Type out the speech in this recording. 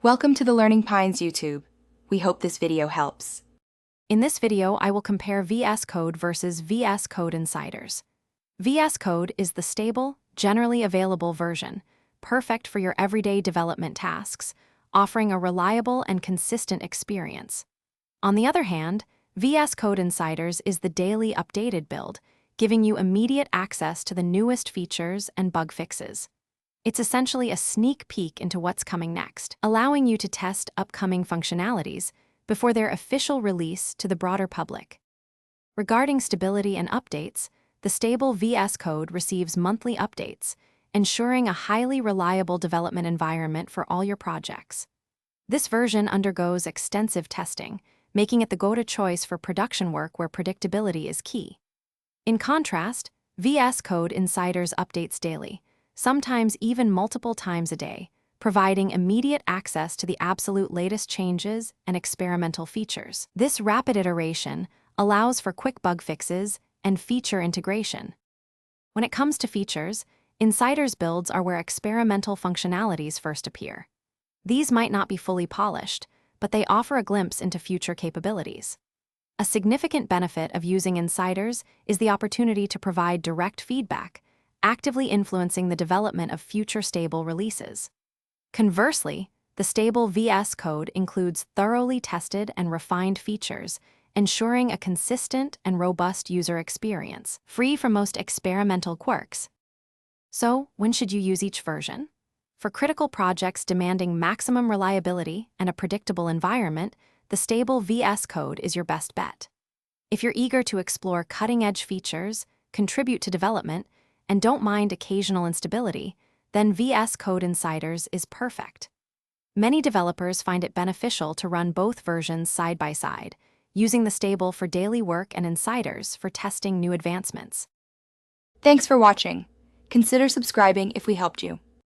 Welcome to the Learning Pines YouTube. We hope this video helps. In this video, I will compare VS Code versus VS Code Insiders. VS Code is the stable, generally available version, perfect for your everyday development tasks, offering a reliable and consistent experience. On the other hand, VS Code Insiders is the daily updated build, giving you immediate access to the newest features and bug fixes. It's essentially a sneak peek into what's coming next, allowing you to test upcoming functionalities before their official release to the broader public. Regarding stability and updates, the stable VS Code receives monthly updates, ensuring a highly reliable development environment for all your projects. This version undergoes extensive testing, making it the go-to choice for production work where predictability is key. In contrast, VS Code Insiders updates daily, sometimes even multiple times a day, providing immediate access to the absolute latest changes and experimental features. This rapid iteration allows for quick bug fixes and feature integration. When it comes to features, Insiders builds are where experimental functionalities first appear. These might not be fully polished, but they offer a glimpse into future capabilities. A significant benefit of using Insiders is the opportunity to provide direct feedback, actively influencing the development of future stable releases. Conversely, the stable VS Code includes thoroughly tested and refined features, ensuring a consistent and robust user experience, free from most experimental quirks. So, when should you use each version? For critical projects demanding maximum reliability and a predictable environment, the stable VS Code is your best bet. If you're eager to explore cutting-edge features, contribute to development, and don't mind occasional instability, then VS Code Insiders is perfect. Many developers find it beneficial to run both versions side by side, using the stable for daily work and Insiders for testing new advancements. Thanks for watching. Consider subscribing if we helped you.